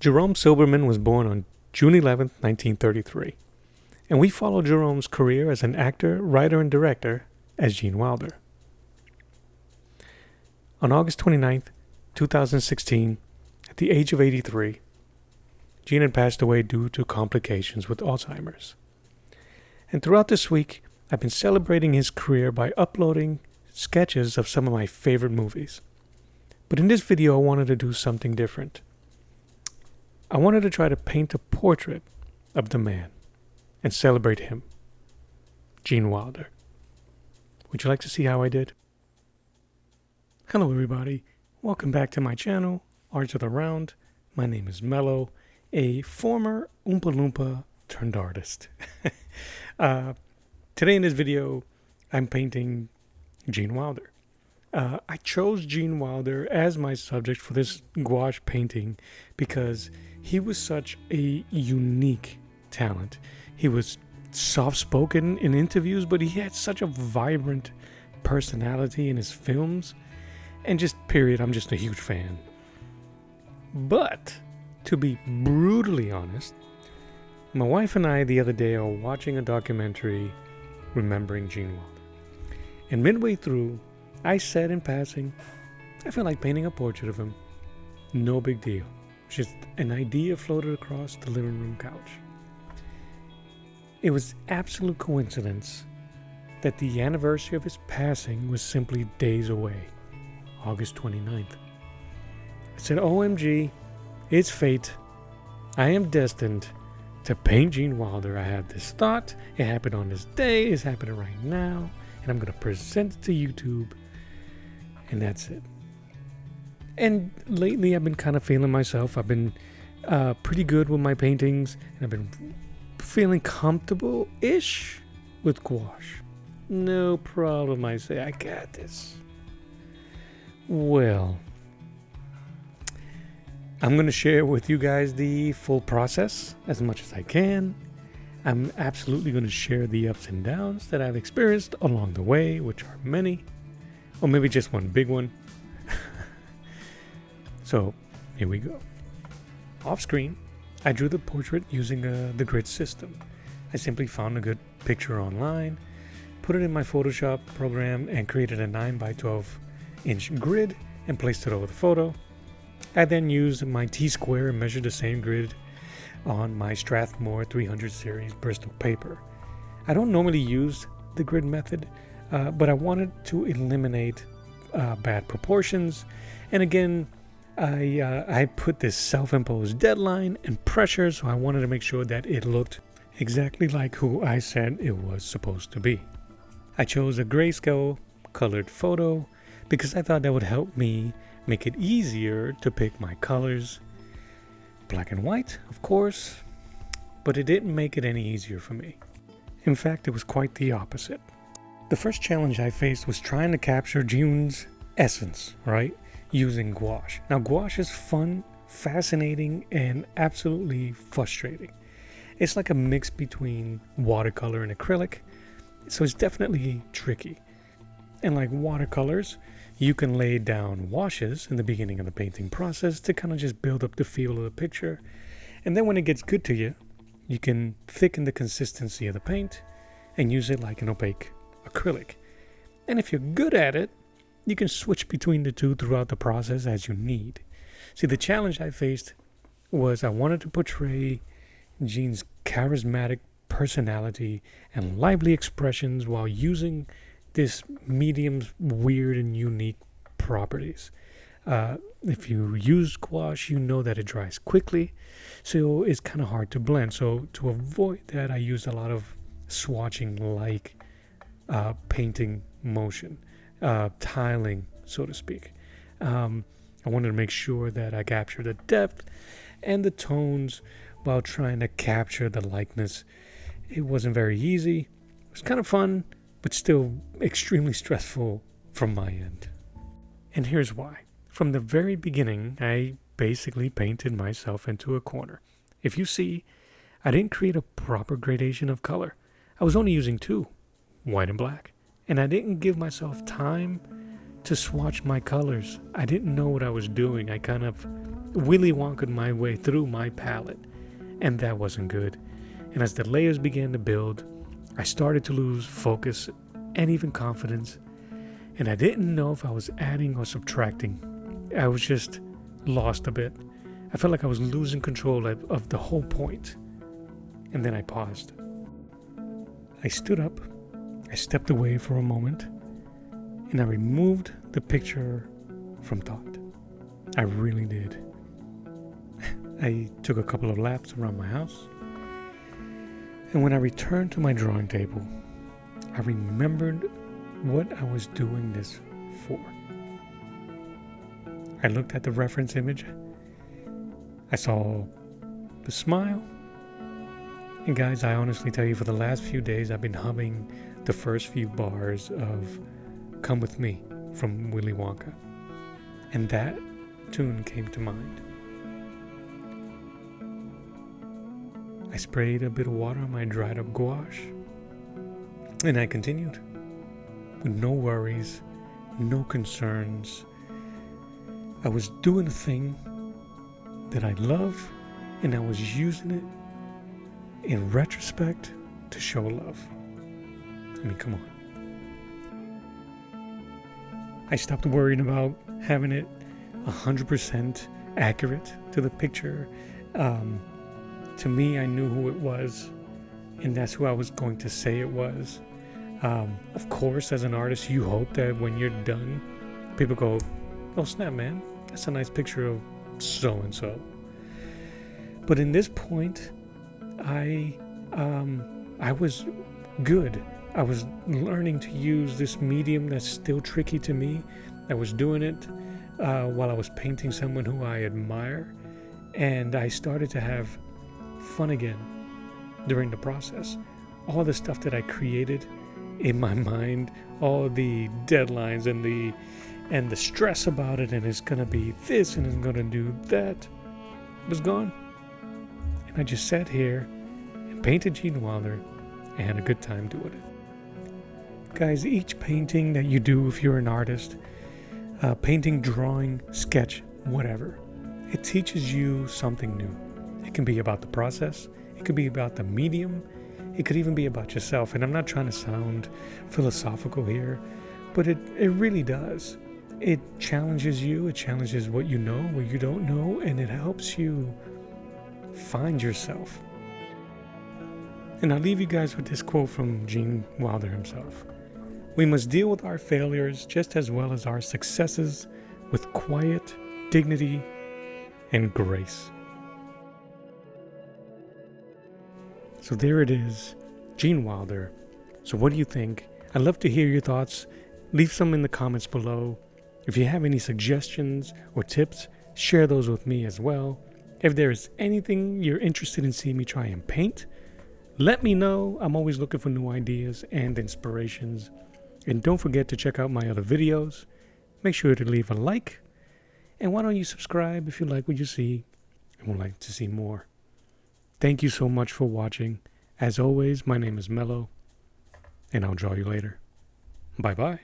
Jerome Silberman was born on June 11, 1933, and we follow Jerome's career as an actor, writer, and director as Gene Wilder. On August 29, 2016, at the age of 83, Gene had passed away due to complications with Alzheimer's. And throughout this week, I've been celebrating his career by uploading sketches of some of my favorite movies. But in this video, I wanted to do something different. I wanted to try to paint a portrait of the man and celebrate him, Gene Wilder. Would you like to see how I did? Hello everybody, welcome back to my channel, Art of the Round. My name is Mello, a former Oompa Loompa turned artist. Today in this video, I'm painting Gene Wilder. I chose Gene Wilder as my subject for this gouache painting because he was such a unique talent. He was soft-spoken in interviews, but he had such a vibrant personality in his films. And just period, I'm just a huge fan. But, to be brutally honest, my wife and I the other day are watching a documentary remembering Gene Wilder. And midway through, I said in passing, I feel like painting a portrait of him. No big deal. Just an idea floated across the living room couch. It was absolute coincidence that the anniversary of his passing was simply days away, August 29th. I said, OMG, it's fate. I am destined to paint Gene Wilder. I had this thought. It happened on this day. It's happening right now. And I'm going to present it to YouTube. And that's it. And lately I've been kind of feeling myself. I've been pretty good with my paintings. And I've been feeling comfortable-ish with gouache. No problem, I say. I got this. Well, I'm going to share with you guys the full process as much as I can. I'm absolutely going to share the ups and downs that I've experienced along the way, which are many. Or maybe just one big one. So, here we go. Off screen, I drew the portrait using the grid system. I simply found a good picture online, put it in my Photoshop program, and created a 9x12-inch grid and placed it over the photo. I then used my T-square and measured the same grid on my Strathmore 300 series Bristol paper. I don't normally use the grid method, but I wanted to eliminate bad proportions. And again, I put this self-imposed deadline and pressure, so I wanted to make sure that it looked exactly like who I said it was supposed to be. I chose a grayscale colored photo because I thought that would help me make it easier to pick my colors. Black and white, of course, but it didn't make it any easier for me. In fact, it was quite the opposite. The first challenge I faced was trying to capture Gene's essence, right? Using gouache. Now, gouache is fun, fascinating, and absolutely frustrating. It's like a mix between watercolor and acrylic, so it's definitely tricky. And like watercolors, you can lay down washes in the beginning of the painting process to kind of just build up the feel of the picture. And then when it gets good to you, you can thicken the consistency of the paint and use it like an opaque acrylic. And if you're good at it, you can switch between the two throughout the process as you need. See, the challenge I faced was I wanted to portray Gene's charismatic personality and lively expressions while using this medium's weird and unique properties. If you use gouache, you know that it dries quickly, so it's kind of hard to blend. So to avoid that, I used a lot of swatching-like painting motion. Tiling, so to speak. I wanted to make sure that I captured the depth and the tones while trying to capture the likeness. It wasn't very easy. It was kind of fun, but still extremely stressful from my end. And here's why. From the very beginning, I basically painted myself into a corner. If you see, I didn't create a proper gradation of color. I was only using two, white and black. And I didn't give myself time to swatch my colors. I didn't know what I was doing. I kind of Willy Wonka my way through my palette, and that wasn't good. And as the layers began to build, I started to lose focus and even confidence, and I didn't know if I was adding or subtracting. I was just lost a bit. I felt like I was losing control of the whole point. And then I paused. I stood up, I stepped away for a moment, and I removed the picture from thought. I really did. I took a couple of laps around my house, and when I returned to my drawing table, I remembered what I was doing this for. I looked at the reference image, I saw the smile, and guys, I honestly tell you, for the last few days I've been humming the first few bars of Come With Me from Willy Wonka, and that tune came to mind. I sprayed a bit of water on my dried up gouache, and I continued with no worries, no concerns. I was doing a thing that I love, and I was using it in retrospect to show love. I mean, come on. I stopped worrying about having it 100% accurate to the picture. To me, I knew who it was, and that's who I was going to say it was. Of course, as an artist, you hope that when you're done, people go, "Oh snap, man, that's a nice picture of so-and-so." But in this point, I was good. I was learning to use this medium that's still tricky to me. I was doing it while I was painting someone who I admire, and I started to have fun again during the process. All the stuff that I created in my mind, all the deadlines and the stress about it, and it's gonna be this and it's gonna do that, was gone. And I just sat here and painted Gene Wilder and had a good time doing it. Guys, each painting that you do, if you're an artist, painting, drawing, sketch, whatever, it teaches you something new. It can be about the process, it could be about the medium, it could even be about yourself. And I'm not trying to sound philosophical here, but it really does. It challenges you, it challenges what you know, what you don't know, and it helps you find yourself. And I'll leave you guys with this quote from Gene Wilder himself. "We must deal with our failures just as well as our successes with quiet, dignity, and grace." So there it is, Gene Wilder. So what do you think? I'd love to hear your thoughts. Leave some in the comments below. If you have any suggestions or tips, share those with me as well. If there is anything you're interested in seeing me try and paint, let me know. I'm always looking for new ideas and inspirations. And don't forget to check out my other videos. Make sure to leave a like. And why don't you subscribe if you like what you see and would like to see more. Thank you so much for watching. As always, my name is Mello, and I'll draw you later. Bye-bye.